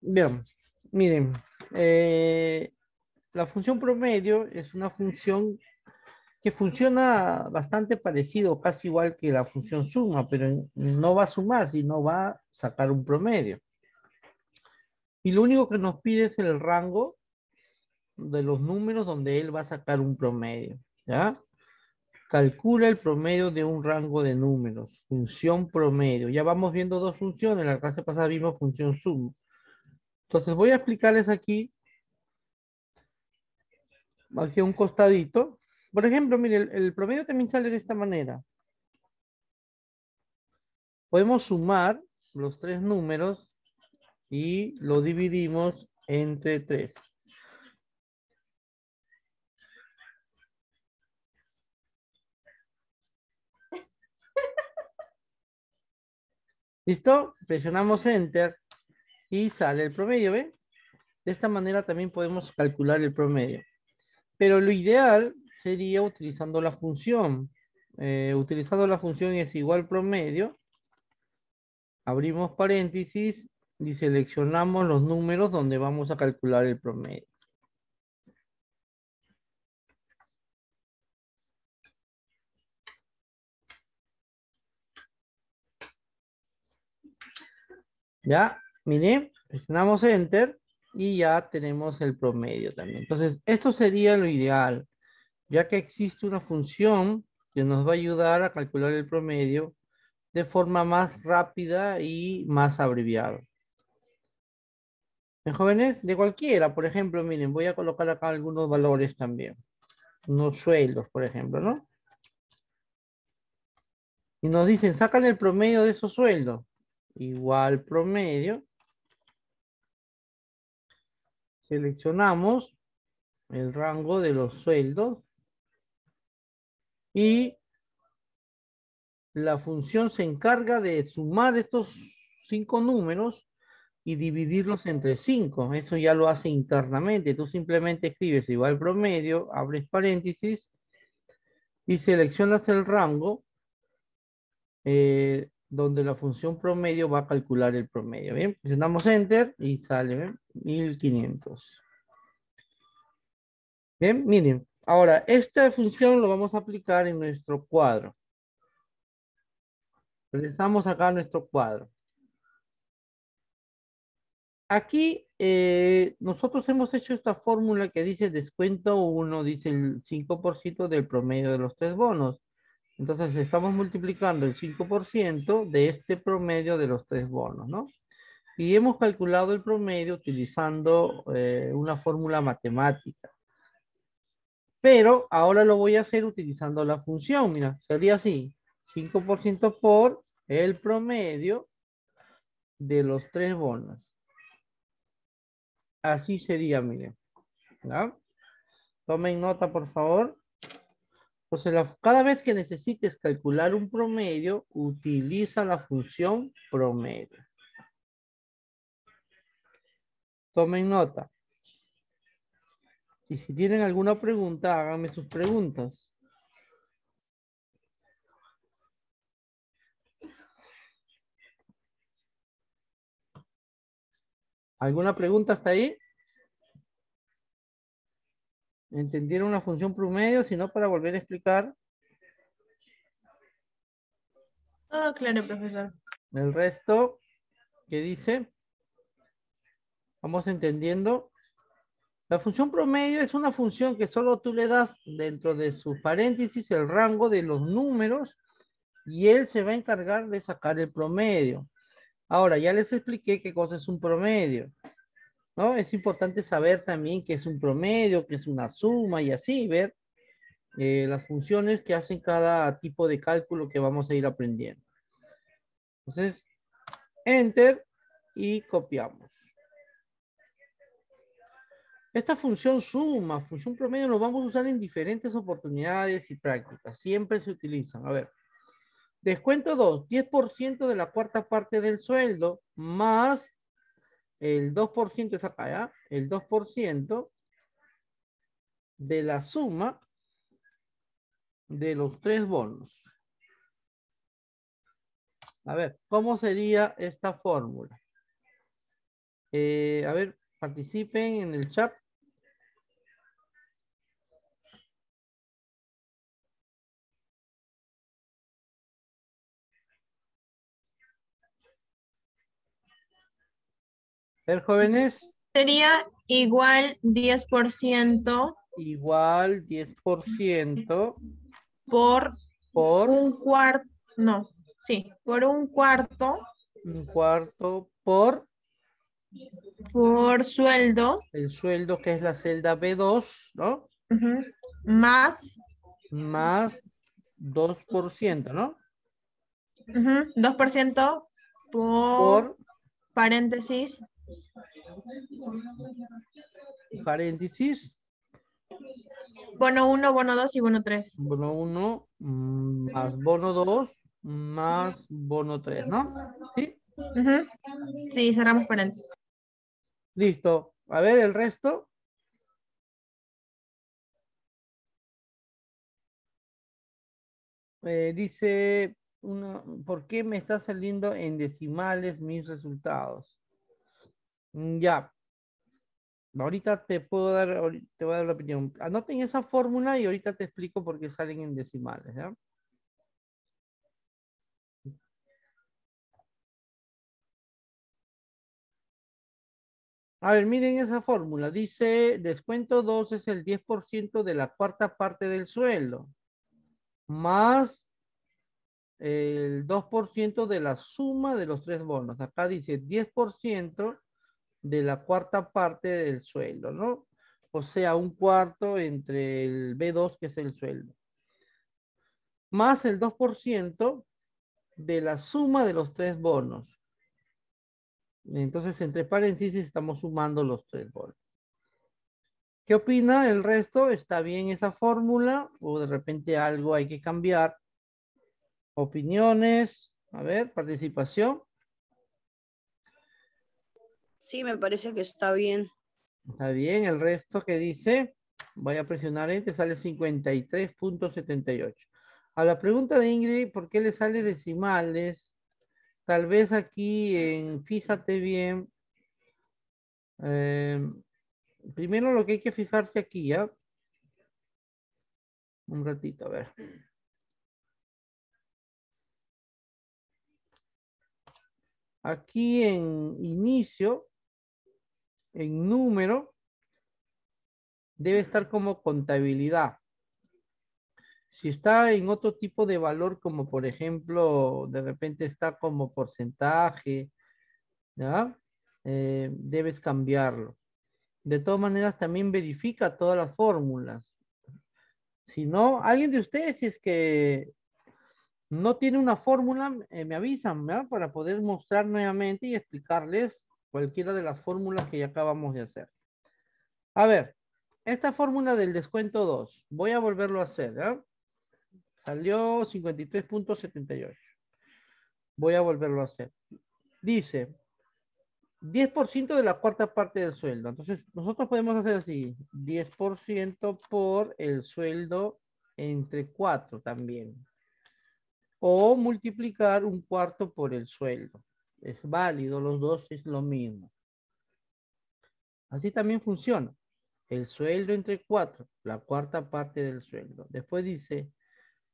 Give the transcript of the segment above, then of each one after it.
Bien, miren, eh, la función promedio es una función que funciona bastante parecido, casi igual que la función suma, pero no va a sumar, sino va a sacar un promedio. Y lo único que nos pide es el rango de los números donde él va a sacar un promedio, ¿ya? Calcula el promedio de un rango de números, función promedio. Ya vamos viendo dos funciones, la clase pasada vimos función suma. Entonces voy a explicarles aquí a un costadito. Por ejemplo, mire, el promedio también sale de esta manera. Podemos sumar los tres números y lo dividimos entre 3. ¿Listo? Presionamos Enter y sale el promedio, ¿ven? De esta manera también podemos calcular el promedio. Pero lo ideal sería utilizando la función. Utilizando la función es igual promedio. Abrimos paréntesis y seleccionamos los números donde vamos a calcular el promedio. Ya, miren, presionamos Enter y ya tenemos el promedio también. Entonces, esto sería lo ideal, ya que existe una función que nos va a ayudar a calcular el promedio de forma más rápida y más abreviada. En jóvenes, de cualquiera, por ejemplo, miren, voy a colocar acá algunos valores también, unos sueldos, por ejemplo, ¿no? Y nos dicen, sacan el promedio de esos sueldos. Igual promedio, seleccionamos el rango de los sueldos y la función se encarga de sumar estos 5 números y dividirlos entre 5. Eso ya lo hace internamente. Tú simplemente escribes igual promedio, abres paréntesis y seleccionas el rango donde la función promedio va a calcular el promedio. Bien, presionamos Enter y sale, ¿ven? 1500. Bien, miren. Ahora, esta función lo vamos a aplicar en nuestro cuadro. Regresamos acá a nuestro cuadro. Aquí nosotros hemos hecho esta fórmula que dice descuento uno, dice el 5% del promedio de los tres bonos. Entonces estamos multiplicando el 5% de este promedio de los tres bonos, ¿no? Y hemos calculado el promedio utilizando una fórmula matemática. Pero ahora lo voy a hacer utilizando la función. Mira, sería así. 5% por el promedio de los tres bonos. Así sería, miren. ¿Ya? Tomen nota, por favor. Entonces, cada vez que necesites calcular un promedio, utiliza la función promedio. Tomen nota. Y si tienen alguna pregunta, háganme sus preguntas. ¿Alguna pregunta hasta ahí? ¿Entendieron la función promedio? Si no, para volver a explicar Todo claro, profesor. el resto que dice, vamos entendiendo. La función promedio es una función que solo tú le das dentro de sus paréntesis el rango de los números y él se va a encargar de sacar el promedio. Ahora, ya les expliqué qué cosa es un promedio, ¿no? Es importante saber también qué es un promedio, qué es una suma y así ver las funciones que hacen cada tipo de cálculo que vamos a ir aprendiendo. Entonces, Enter y copiamos. Esta función suma, función promedio, lo vamos a usar en diferentes oportunidades y prácticas. Siempre se utilizan. A ver, descuento 2, 10% de la cuarta parte del sueldo más el 2% es acá, ¿ya? El 2% de la suma de los tres bonos. A ver, ¿cómo sería esta fórmula? A ver, participen en el chat. A ver, jóvenes, Sería igual 10% igual 10% por por un cuarto, no, sí, por un cuarto un cuarto por por sueldo, el sueldo que es la celda B2, ¿no? ujú, más Más 2%, ¿no? 2% por Por paréntesis, paréntesis, bono uno, bono 2 y bono 3. bono 1 más bono 2 más bono 3, ¿no? ¿Sí? Sí, cerramos paréntesis. Listo. A ver el resto. Dice, ¿por qué me está saliendo en decimales mis resultados? Ya, ahorita te puedo dar, te voy a dar la opinión. Anoten esa fórmula y ahorita te explico por qué salen en decimales, ¿ya? A ver, miren esa fórmula. Dice, descuento 2 es el 10% de la cuarta parte del sueldo, más el 2% de la suma de los tres bonos. Acá dice 10% de la cuarta parte del sueldo, ¿no? O sea, un cuarto entre el B2, que es el sueldo, más el 2% de la suma de los tres bonos. Entonces, entre paréntesis, estamos sumando los tres bonos. ¿Qué opina el resto? ¿Está bien esa fórmula? ¿O de repente algo hay que cambiar? Opiniones, a ver, participación. Sí, me parece que está bien. Está bien, el resto que dice, voy a presionar te sale 53.78. A la pregunta de Ingrid, ¿por qué le sale decimales? Tal vez aquí fíjate bien, eh, primero lo que hay que fijarse aquí, ¿ya? Un ratito, a ver. Aquí en inicio, en número, debe estar como contabilidad. Si está en otro tipo de valor, como por ejemplo, de repente está como porcentaje, ¿ya? Debes cambiarlo. De todas maneras, también verifica todas las fórmulas. Si no, alguien de ustedes, si es que no tiene una fórmula, me avisan, ¿ya? Para poder mostrar nuevamente y explicarles cualquiera de las fórmulas que ya acabamos de hacer. A ver, esta fórmula del descuento 2, voy a volverlo a hacer, ¿ya? Salió 53.78. Voy a volverlo a hacer. Dice, 10% de la cuarta parte del sueldo. Entonces, nosotros podemos hacer así, 10% por el sueldo entre 4 también. O multiplicar un cuarto por el sueldo. Es válido, los dos es lo mismo. Así también funciona. El sueldo entre 4, la cuarta parte del sueldo. Después dice,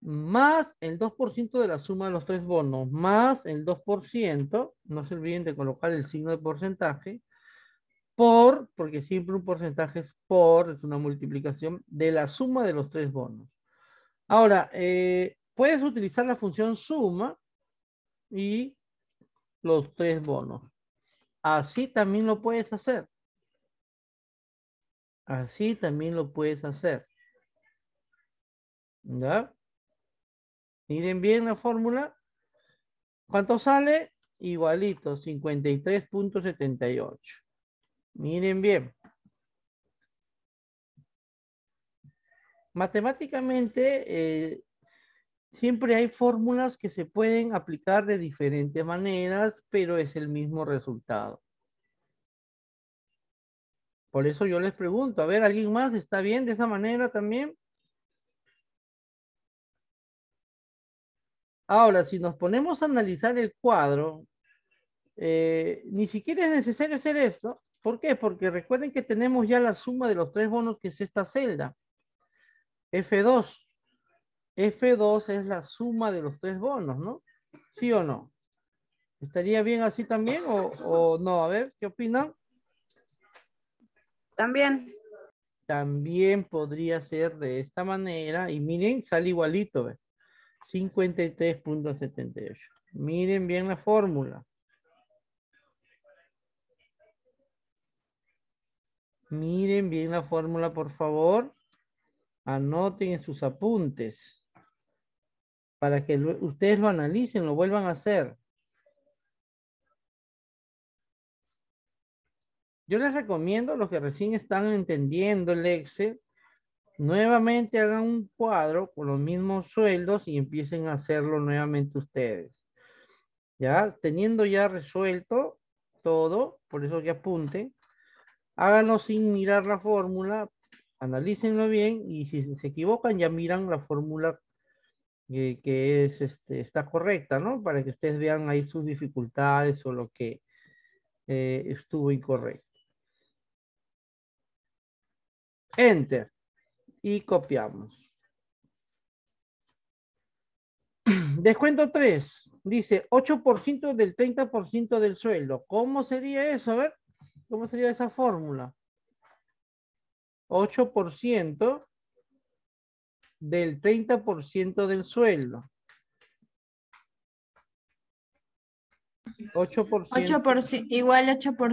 más el 2% de la suma de los tres bonos, más el 2%, no se olviden de colocar el signo de porcentaje, porque siempre un porcentaje es por, es una multiplicación de la suma de los tres bonos. Ahora, puedes utilizar la función suma y los tres bonos. Así también lo puedes hacer. Así también lo puedes hacer. ¿Ya? Miren bien la fórmula. ¿Cuánto sale? Igualito, 53.78. Miren bien. Matemáticamente, siempre hay fórmulas que se pueden aplicar de diferentes maneras, pero es el mismo resultado. Por eso yo les pregunto, a ver, ¿alguien más está bien de esa manera también? Ahora, si nos ponemos a analizar el cuadro, Ni siquiera es necesario hacer esto. ¿Por qué? Porque recuerden que tenemos ya la suma de los tres bonos, que es esta celda. F2. F2 es la suma de los tres bonos, ¿no? ¿Sí o no? ¿Estaría bien así también o no? A ver, ¿qué opinan? También. También podría ser de esta manera. Y miren, sale igualito, ¿ves? 53.78. Miren bien la fórmula. Miren bien la fórmula, por favor. Anoten en sus apuntes para que ustedes lo analicen, lo vuelvan a hacer. Yo les recomiendo a los que recién están entendiendo el Excel, nuevamente hagan un cuadro con los mismos sueldos y empiecen a hacerlo nuevamente ustedes. Ya, teniendo ya resuelto todo, por eso que apunten, háganlo sin mirar la fórmula, analícenlo bien y si se equivocan ya miran la fórmula que es, está correcta, ¿no? Para que ustedes vean ahí sus dificultades o lo que estuvo incorrecto. Enter. Y copiamos. Descuento 3. Dice 8% del 30% del sueldo. ¿Cómo sería eso? A ver, ¿cómo sería esa fórmula? 8% del 30% del sueldo. 8% Igual 8% igual por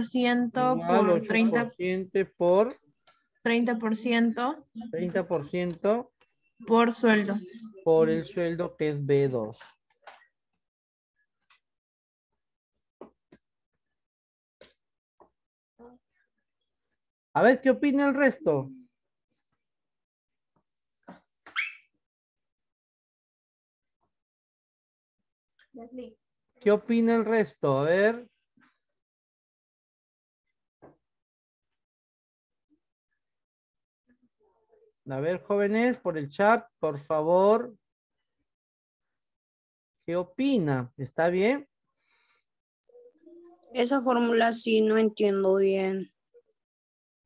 8% por 30% 30% por sueldo. por el sueldo, que es B2. A ver, ¿qué opina el resto? ¿Qué opina el resto? A ver. A ver, jóvenes, por el chat, por favor. ¿Qué opina? ¿Está bien? Esa fórmula sí no entiendo bien.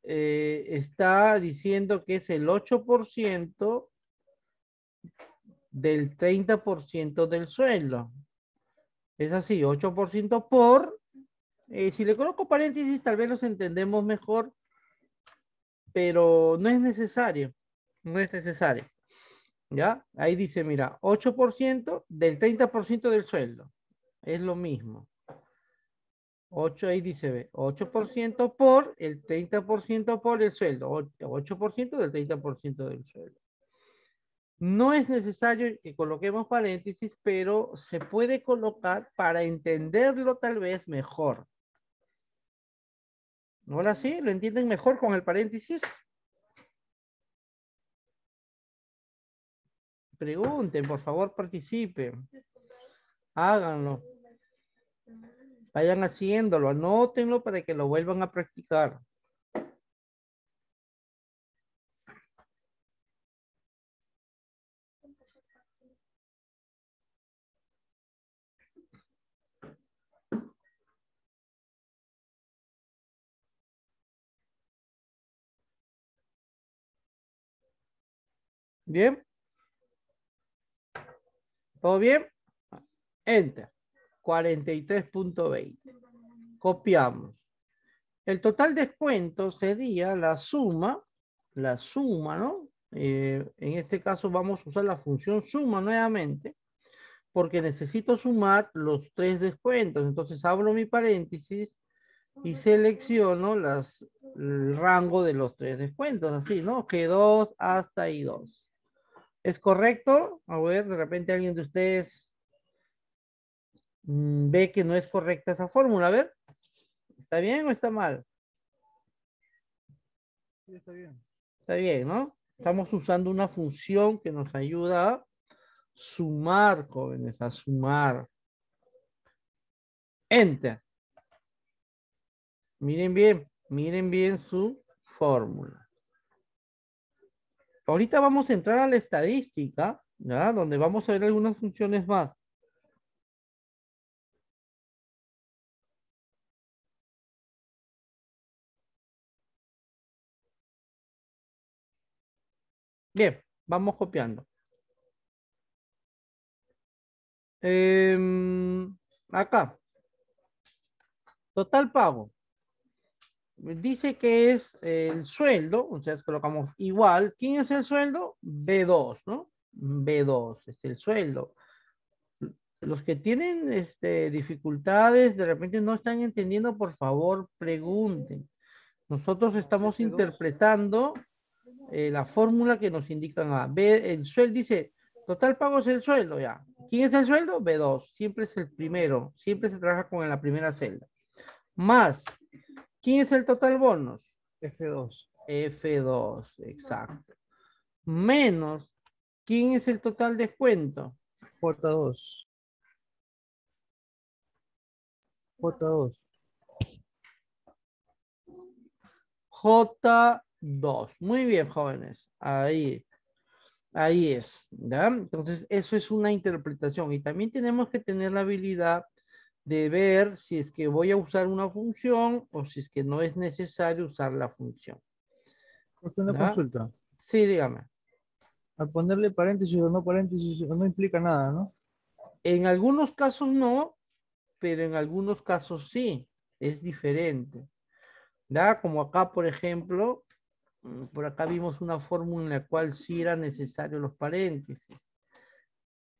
Está diciendo que es el 8% del 30% del sueldo. Es así, 8% por... si le coloco paréntesis, tal vez los entendemos mejor, pero no es necesario. No es necesario. ¿Ya? Ahí dice, mira, 8% del 30% del sueldo. Es lo mismo. 8, ahí dice, ve, 8% por el 30% por el sueldo. 8% del 30% del sueldo. No es necesario que coloquemos paréntesis, pero se puede colocar para entenderlo tal vez mejor. ¿Ahora sí? ¿Lo entienden mejor con el paréntesis? Pregunten, por favor, participen. Háganlo. Vayan haciéndolo, anótenlo para que lo vuelvan a practicar. ¿Bien? ¿Todo bien? Enter. 43.20. Copiamos. El total descuento sería la suma, ¿no? En este caso vamos a usar la función suma nuevamente, porque necesito sumar los tres descuentos. Entonces abro mi paréntesis y selecciono el rango de los tres descuentos, así, ¿no? G2 hasta I2. ¿Es correcto? A ver, de repente alguien de ustedes ve que no es correcta esa fórmula. A ver, ¿está bien o está mal? Sí, está bien. Está bien, ¿no? Estamos usando una función que nos ayuda a sumar, jóvenes, a sumar. Enter. Miren bien su fórmula. Ahorita vamos a entrar a la estadística, ¿ya? Donde vamos a ver algunas funciones más. Bien, vamos copiando. Acá, total pago. Dice que es el sueldo, o sea, colocamos igual. ¿Quién es el sueldo? B2, ¿no? B2 es el sueldo. Los que tienen dificultades, de repente no están entendiendo, por favor, pregunten. Nosotros estamos interpretando la fórmula que nos indican a B, el sueldo dice, total pago es el sueldo ya. ¿Quién es el sueldo? B2, siempre es el primero, siempre se trabaja con la primera celda. Más, ¿quién es el total bonos? F2. F2, exacto. Menos, ¿quién es el total descuento? J2. J2. J2. Muy bien, jóvenes. Ahí es, ¿ya? Entonces, eso es una interpretación. Y también tenemos que tener la habilidad de ver si es que voy a usar una función o si es que no es necesario usar la función. Una ¿Ya? consulta. Sí, dígame. Al ponerle paréntesis no implica nada, ¿no? En algunos casos no, pero en algunos casos sí. Es diferente. ¿Ya? Como acá, por ejemplo, por acá vimos una fórmula en la cual sí era necesario los paréntesis.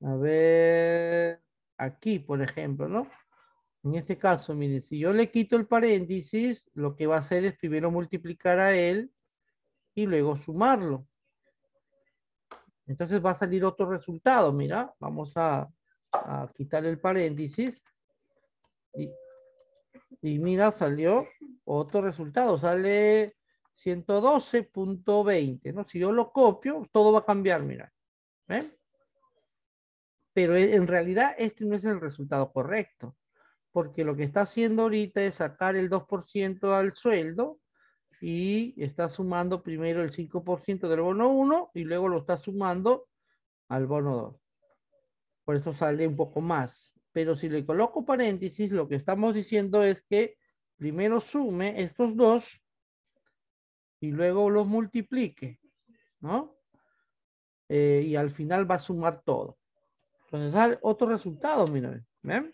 A ver, aquí, por ejemplo, ¿no? En este caso, miren, si yo le quito el paréntesis, lo que va a hacer es primero multiplicar a él y luego sumarlo. Entonces va a salir otro resultado, mira, vamos a quitar el paréntesis y, y mira, salió otro resultado, sale 112.20, ¿no? Si yo lo copio, todo va a cambiar, mira. ¿Ven? Pero en realidad este no es el resultado correcto, porque lo que está haciendo ahorita es sacar el 2% al sueldo y está sumando primero el 5% del bono 1 y luego lo está sumando al bono 2. Por eso sale un poco más. Pero si le coloco paréntesis, lo que estamos diciendo es que primero sume estos dos y luego los multiplique, ¿no? Y al final va a sumar todo. Entonces sale otro resultado, miren. ¿Ven?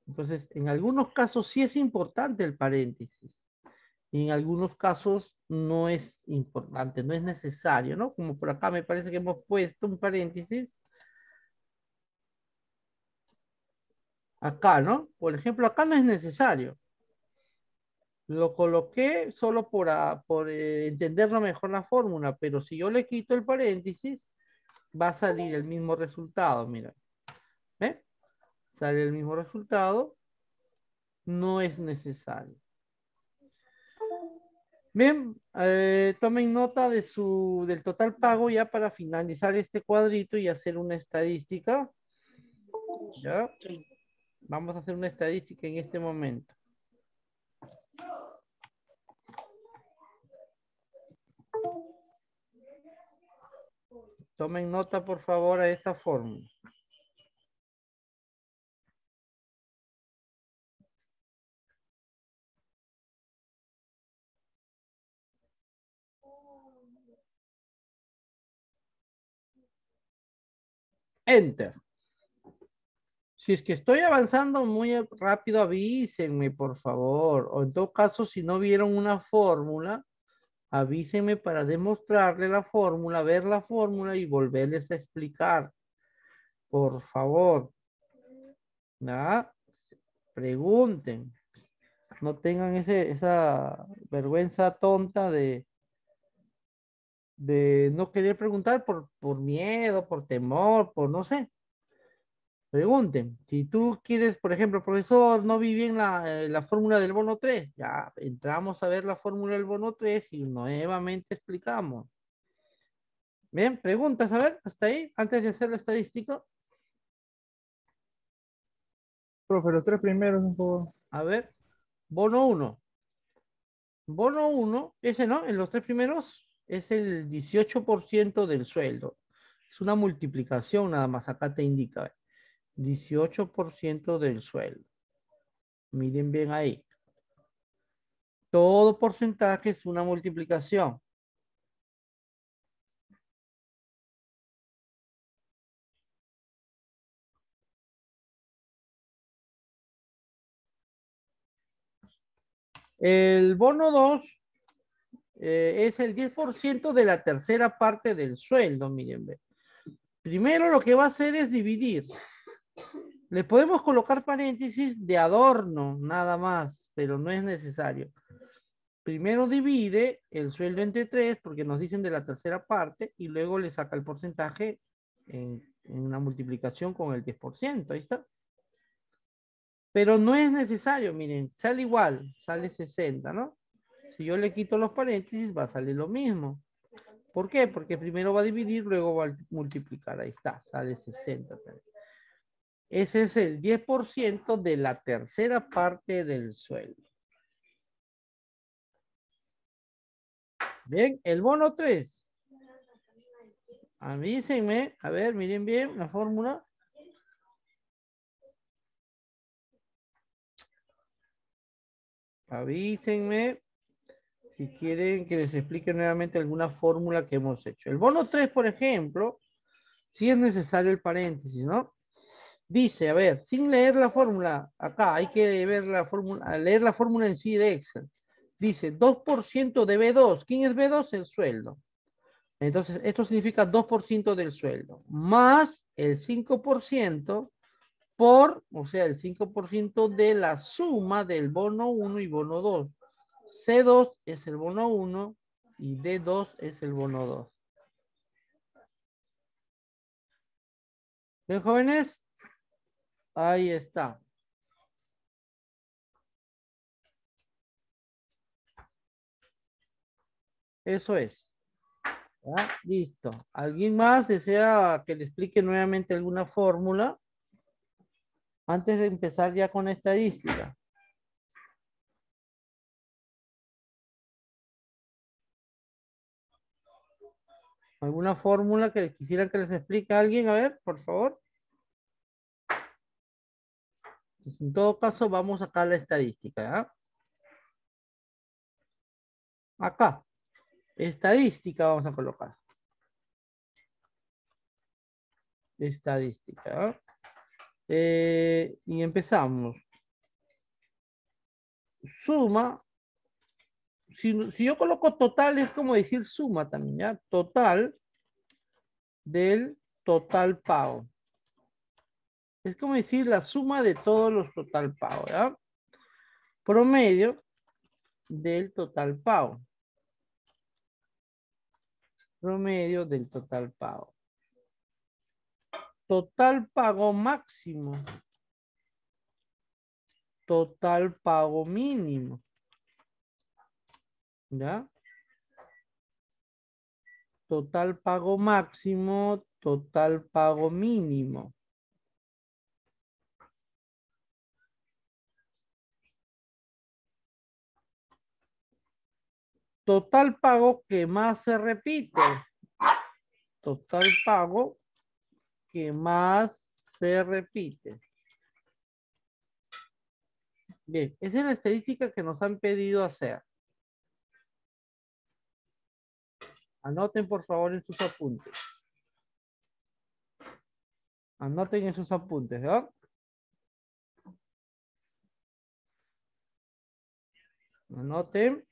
Entonces, en algunos casos sí es importante el paréntesis. Y en algunos casos no es importante, no es necesario, ¿no? Como por acá me parece que hemos puesto un paréntesis. Acá, ¿no? Por ejemplo, acá no es necesario. Lo coloqué solo por entenderlo mejor la fórmula, pero si yo le quito el paréntesis, va a salir el mismo resultado, mira. ¿Ve? Sale el mismo resultado, no es necesario. Bien, tomen nota del total pago ya para finalizar este cuadrito y hacer una estadística. ¿Ya? Vamos a hacer una estadística en este momento. Tomen nota, por favor, a esta fórmula. Enter. Si es que estoy avanzando muy rápido, avísenme, por favor. O en todo caso, si no vieron una fórmula, avísenme para demostrarle la fórmula, ver la fórmula y volverles a explicar. Por favor. ¿Ya? Pregunten. No tengan esa vergüenza tonta de no querer preguntar por miedo, por temor, por no sé. Pregunten. Si tú quieres, por ejemplo, profesor, no vi bien la fórmula del bono 3, ya entramos a ver la fórmula del bono 3 y nuevamente explicamos. Bien, preguntas, a ver, hasta ahí, antes de hacer la estadística. Profe, los tres primeros, un poco. A ver, bono 1. Bono 1, ese no, en los tres primeros es el 18% del sueldo. Es una multiplicación nada más, acá te indica. 18% del sueldo. Miren bien ahí. Todo porcentaje es una multiplicación. El bono 2 es el 10% de la tercera parte del sueldo, miren. Ve. Primero lo que va a hacer es dividir. Le podemos colocar paréntesis de adorno, nada más, pero no es necesario. Primero divide el sueldo entre 3, porque nos dicen de la tercera parte, y luego le saca el porcentaje en una multiplicación con el 10%, ahí está. Pero no es necesario, miren, sale igual, sale 60, ¿no? Si yo le quito los paréntesis, va a salir lo mismo. ¿Por qué? Porque primero va a dividir, luego va a multiplicar. Ahí está, sale 60. Ese es el 10% de la tercera parte del sueldo. Bien, el bono 3. Avísenme, a ver, miren bien la fórmula. Avísenme si quieren que les explique nuevamente alguna fórmula que hemos hecho. El bono 3, por ejemplo, sí es necesario el paréntesis, ¿no? Dice, a ver, sin leer la fórmula, acá hay que ver la fórmula, leer la fórmula en sí de Excel. Dice 2% de B2. ¿Quién es B2? El sueldo. Entonces, esto significa 2% del sueldo, más el 5% o sea, el 5% de la suma del bono 1 y bono 2. C2 es el bono 1 y D2 es el bono 2. ¿Ven, jóvenes? Ahí está. Eso es. ¿Ya? Listo. ¿Alguien más desea que le explique nuevamente alguna fórmula? Antes de empezar ya con estadística. ¿Alguna fórmula que quisiera que les explique a alguien? A ver, por favor. Pues en todo caso, vamos acá a la estadística. ¿Ya? Acá. Estadística vamos a colocar. Estadística. ¿Ya? Y empezamos. Suma. Si yo coloco total, es como decir suma también, ¿ya? Total del total pago. Es como decir la suma de todos los total pago, ¿ya? Promedio del total pago. Promedio del total pago. Total pago máximo. Total pago mínimo. ¿Ya? Total pago máximo, total pago mínimo. Total pago que más se repite. Total pago que más se repite. Bien, esa es la estadística que nos han pedido hacer. Anoten por favor en sus apuntes. Anoten en sus apuntes, ¿verdad? Anoten.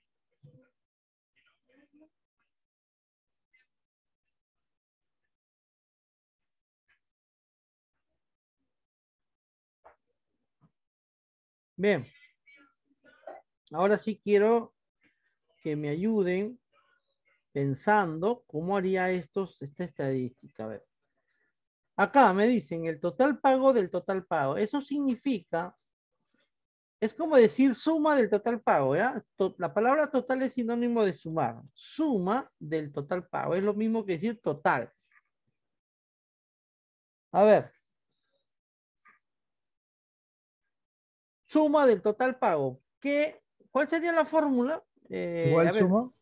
Bien. Ahora sí quiero que me ayuden pensando cómo haría esta estadística. A ver. Acá me dicen el total pago del total pago. Eso significa, es como decir suma del total pago, ¿ya? La palabra total es sinónimo de sumar. Suma del total pago. Es lo mismo que decir total. A ver. Suma del total pago. ¿Cuál sería la fórmula? Igual A ver, suma.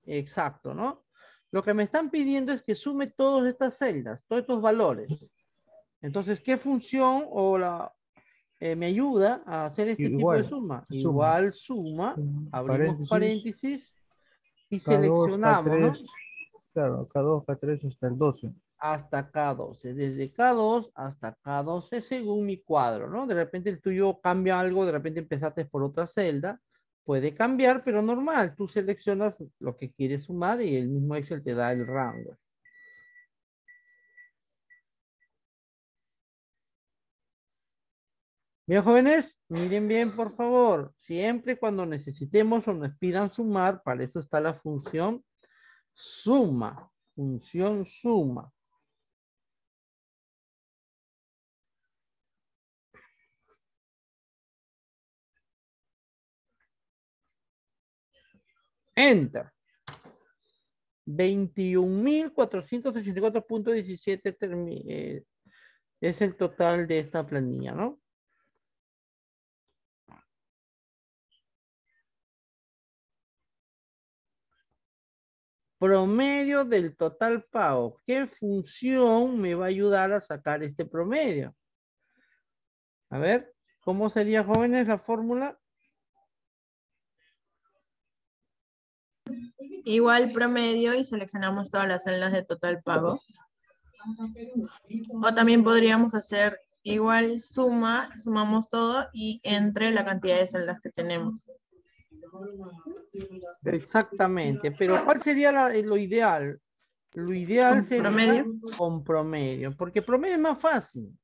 exacto, ¿no? Lo que me están pidiendo es que sume todas estas celdas, todos estos valores. Entonces, ¿qué función me ayuda a hacer este tipo de Igual. suma? Suma. Igual suma, Suma. abrimos Paréntesis. paréntesis y K2, seleccionamos, ¿no? K3. Claro, K2, K3 hasta el 12. Hasta K12, desde K2 hasta K12 según mi cuadro, ¿no? De repente el tuyo cambia algo, de repente empezaste por otra celda, Puede cambiar, pero normal. Tú seleccionas lo que quieres sumar y el mismo Excel te da el rango. Bien, jóvenes, miren bien, por favor. Siempre cuando necesitemos o nos pidan sumar, para eso está la función suma. Función suma. Enter. 21.484.17 es el total de esta planilla, ¿no? Promedio del total pago. ¿Qué función me va a ayudar a sacar este promedio? A ver, ¿cómo sería, jóvenes, la fórmula? Igual promedio y seleccionamos todas las celdas de total pago. O también podríamos hacer igual suma, sumamos todo y entre la cantidad de celdas que tenemos. Exactamente, pero ¿cuál sería lo ideal? Lo ideal ¿Con sería promedio? con promedio, porque promedio es más fácil.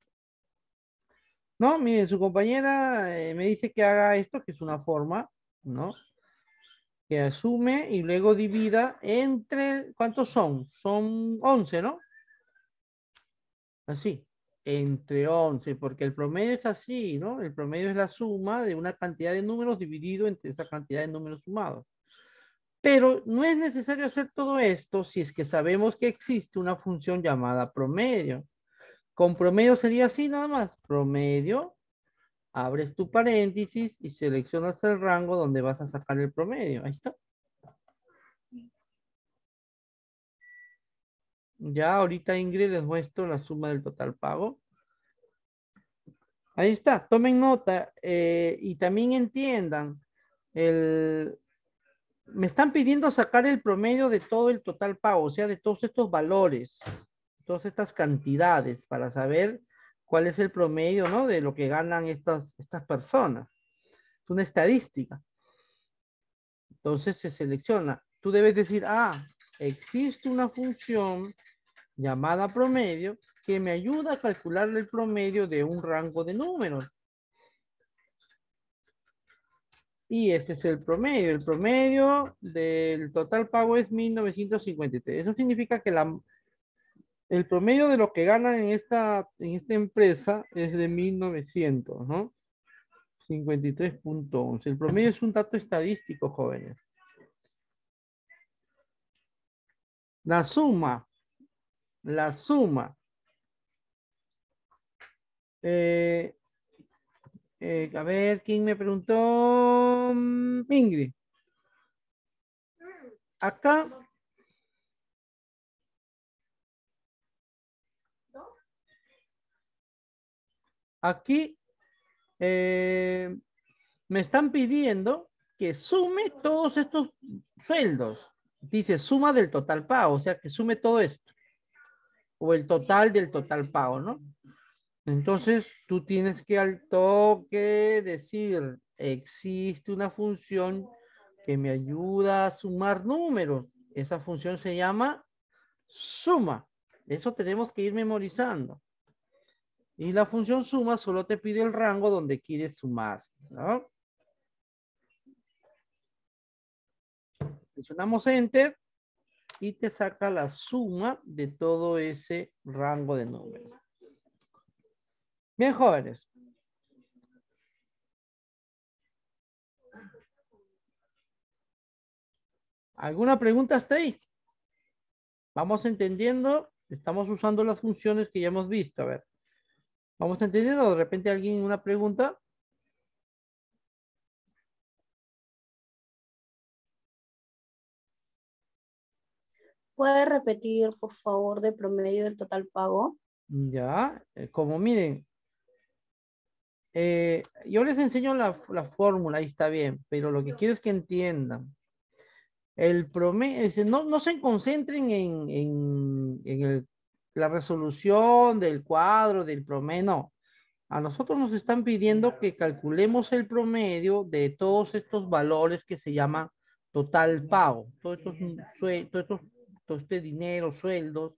¿No? Miren, su compañera me dice que haga esto, que es una forma, ¿no? Que asume y luego divida entre, ¿cuántos son? Son 11, ¿no? Así, entre 11, porque el promedio es así, ¿no? El promedio es la suma de una cantidad de números dividido entre esa cantidad de números sumados. Pero no es necesario hacer todo esto si es que sabemos que existe una función llamada promedio. Con promedio sería así nada más. Promedio, abres tu paréntesis y seleccionas el rango donde vas a sacar el promedio. Ahí está. Ya ahorita, Ingrid, les muestro la suma del total pago. Ahí está, tomen nota y también entiendan, me están pidiendo sacar el promedio de todo el total pago, o sea, de todos estos valores, todas estas cantidades, para saber cuál es el promedio, ¿no? De lo que ganan estas personas. Es una estadística. Entonces se selecciona. Tú debes decir, existe una función llamada promedio que me ayuda a calcular el promedio de un rango de números. Y este es el promedio. El promedio del total pago es 1953. Eso significa que el promedio de lo que ganan en esta empresa es de 1900, ¿no? 53.11. El promedio es un dato estadístico, jóvenes. La suma. La suma. A ver, ¿quién me preguntó? Ingrid. Acá. Aquí me están pidiendo que sume todos estos sueldos. Dice suma del total pago, o sea que sume todo esto. O el total del total pago, ¿no? Entonces tú tienes que al toque decir, existe una función que me ayuda a sumar números. Esa función se llama suma. Eso tenemos que ir memorizando. Y la función suma solo te pide el rango donde quieres sumar, ¿no? Presionamos Enter y te saca la suma de todo ese rango de números. Bien, jóvenes. ¿Alguna pregunta hasta ahí? Vamos entendiendo, estamos usando las funciones que ya hemos visto. A ver, ¿vamos entendiendo? ¿De repente alguien una pregunta? ¿Puede repetir, por favor, de promedio del total pago? Ya, como miren, yo les enseño la fórmula, ahí está bien, pero lo que quiero es que entiendan. El promedio, no se concentren en la resolución del cuadro, del promedio, no. A nosotros nos están pidiendo que calculemos el promedio de todos estos valores que se llaman total pago. Todo este dinero, sueldos,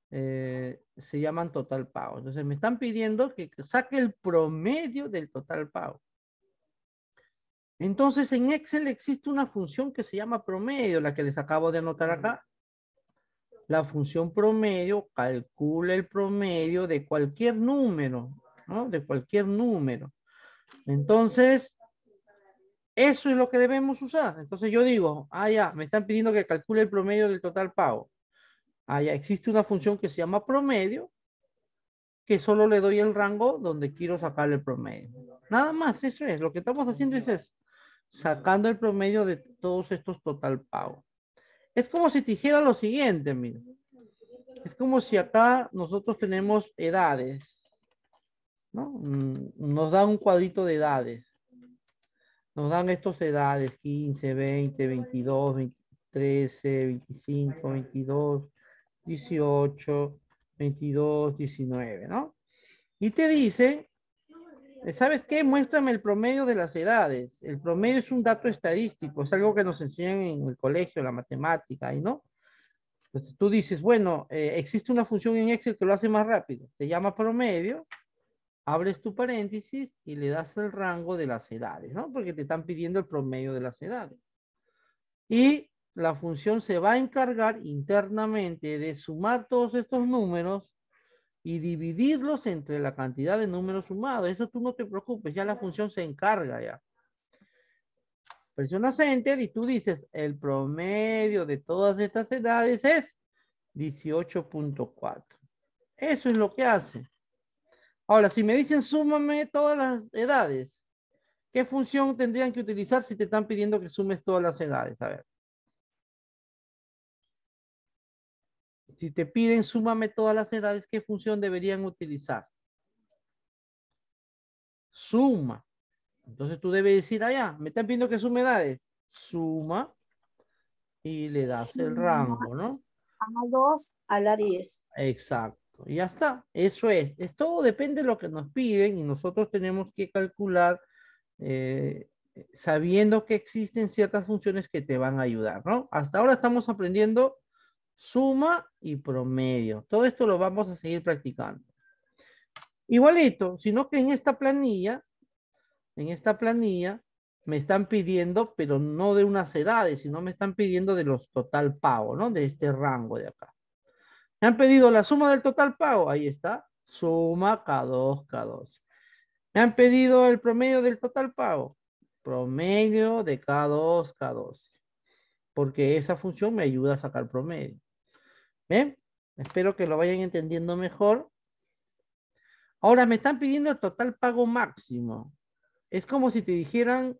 se llaman total pago. Entonces me están pidiendo que saque el promedio del total pago. Entonces en Excel existe una función que se llama promedio, la que les acabo de anotar acá. La función promedio calcula el promedio de cualquier número, ¿no? De cualquier número. Entonces, eso es lo que debemos usar. Entonces yo digo, ya, me están pidiendo que calcule el promedio del total pago. Ya, existe una función que se llama promedio, que solo le doy el rango donde quiero sacar el promedio. Nada más, eso es. Lo que estamos haciendo es eso, sacando el promedio de todos estos total pago. Es como si te dijera lo siguiente, mira. Es como si acá nosotros tenemos edades, ¿no? Nos da un cuadrito de edades. Nos dan estas edades, 15, 20, 22, 13, 25, 22, 18, 22, 19, ¿no? Y te dice, ¿sabes qué? Muéstrame el promedio de las edades. El promedio es un dato estadístico, es algo que nos enseñan en el colegio, la matemática, ¿no? Entonces tú dices, bueno, existe una función en Excel que lo hace más rápido. Se llama promedio, abres tu paréntesis y le das el rango de las edades, ¿no? Porque te están pidiendo el promedio de las edades. Y la función se va a encargar internamente de sumar todos estos números y dividirlos entre la cantidad de números sumados. Eso tú no te preocupes, ya la función se encarga ya. Presionas Enter y tú dices, el promedio de todas estas edades es 18.4. Eso es lo que hace. Ahora, si me dicen súmame todas las edades, ¿qué función tendrían que utilizar si te están pidiendo que sumes todas las edades? A ver. Si te piden súmame todas las edades, ¿qué función deberían utilizar? Suma. Entonces tú debes decir allá, me están pidiendo que sume edades. Suma y le das el rango, ¿no? A2 a la 10. Exacto. Y ya está. Eso es. Todo depende de lo que nos piden y nosotros tenemos que calcular sabiendo que existen ciertas funciones que te van a ayudar, ¿no? Hasta ahora estamos aprendiendo suma y promedio. Todo esto lo vamos a seguir practicando. Igualito, sino que en esta planilla me están pidiendo, pero no de unas edades, sino me están pidiendo de los total pago, ¿no? De este rango de acá. Me han pedido la suma del total pago, ahí está, suma K2, K2. Me han pedido el promedio del total pago, promedio de K2, K12, porque esa función me ayuda a sacar promedio. ¿Ven? Espero que lo vayan entendiendo mejor. Ahora me están pidiendo el total pago máximo. Es como si te dijeran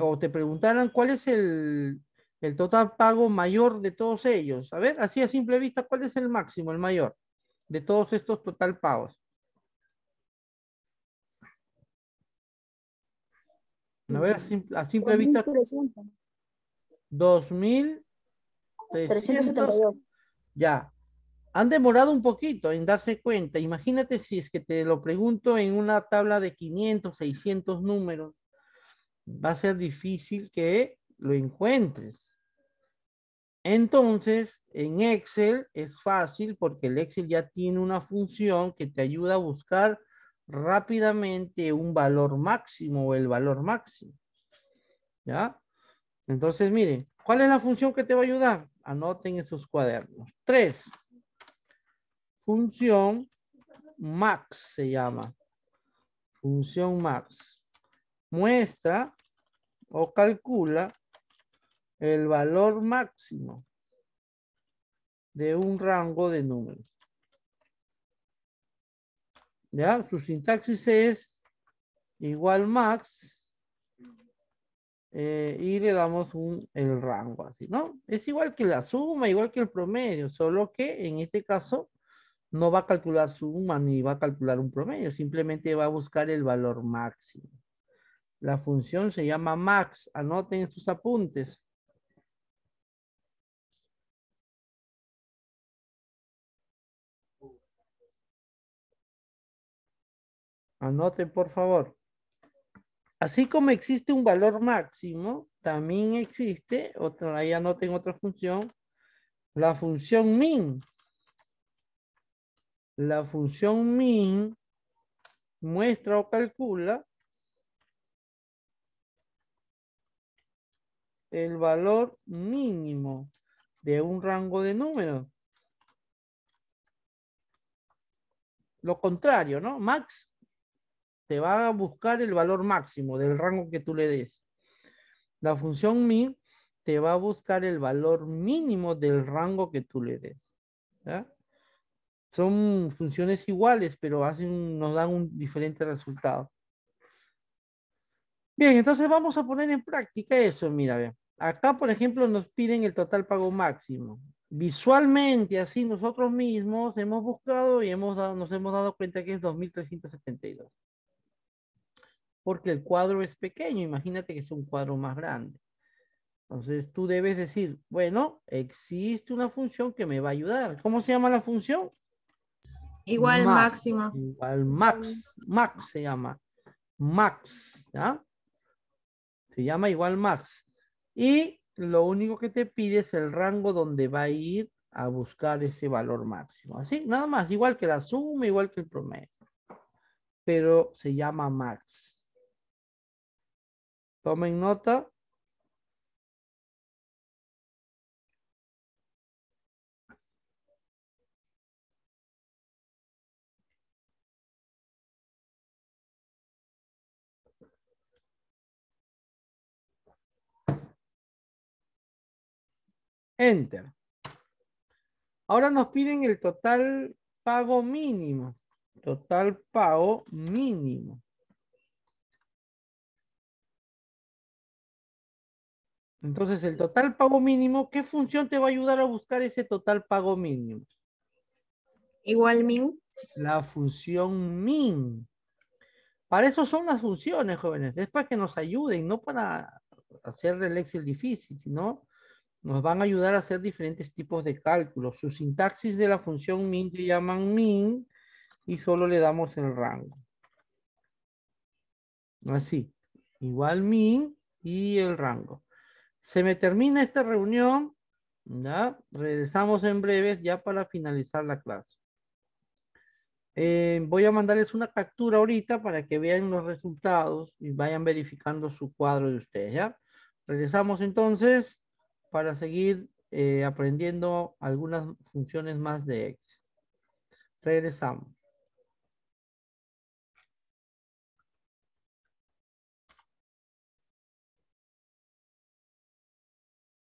o te preguntaran cuál es el total pago mayor de todos ellos. A ver, así a simple vista, ¿cuál es el máximo, el mayor de todos estos total pagos? A ver, a simple vista, 2.300. 372. Ya. Han demorado un poquito en darse cuenta. Imagínate si es que te lo pregunto en una tabla de 500, 600 números. Va a ser difícil que lo encuentres. Entonces, en Excel es fácil porque el Excel ya tiene una función que te ayuda a buscar rápidamente un valor máximo o el valor máximo. ¿Ya? Entonces, miren, ¿cuál es la función que te va a ayudar? Anoten en sus cuadernos. 3. Función max se llama. Función max. Muestra o calcula el valor máximo de un rango de números. ¿Ya? Su sintaxis es igual max y le damos el rango así, ¿no? Es igual que la suma, igual que el promedio, solo que en este caso no va a calcular suma ni va a calcular un promedio, simplemente va a buscar el valor máximo. La función se llama max, anoten sus apuntes. Anoten, por favor. Así como existe un valor máximo, también existe, otra, ahí anoten otra función, la función min. La función min muestra o calcula el valor mínimo de un rango de números. Lo contrario, ¿no? Max te va a buscar el valor máximo del rango que tú le des. La función min te va a buscar el valor mínimo del rango que tú le des. ¿Ya? Son funciones iguales, pero nos dan un diferente resultado. Bien, entonces vamos a poner en práctica eso. Mira, ve. Acá, por ejemplo, nos piden el total pago máximo. Visualmente, así nosotros mismos hemos buscado y nos hemos dado cuenta que es 2.372. Porque el cuadro es pequeño, imagínate que es un cuadro más grande. Entonces tú debes decir, bueno, existe una función que me va a ayudar. ¿Cómo se llama la función? Igual Max. máximo. Igual max. Max se llama. Max, ¿ya? Se llama igual max. Y lo único que te pide es el rango donde va a ir a buscar ese valor máximo. Así, nada más, igual que la suma, igual que el promedio. Pero se llama max. Tomen nota. Enter. Ahora nos piden el total pago mínimo. Total pago mínimo. Entonces, el total pago mínimo, ¿qué función te va a ayudar a buscar ese total pago mínimo? Igual min. La función min. Para eso son las funciones, jóvenes. Es para que nos ayuden, no para hacer el Excel difícil, sino nos van a ayudar a hacer diferentes tipos de cálculos. Su sintaxis de la función min se llaman min y solo le damos el rango. Así. Igual min y el rango. Se me termina esta reunión. ¿Ya? Regresamos en breves ya para finalizar la clase. Voy a mandarles una captura ahorita para que vean los resultados y vayan verificando su cuadro de ustedes, ¿ya? Regresamos entonces para seguir aprendiendo algunas funciones más de Excel. Regresamos.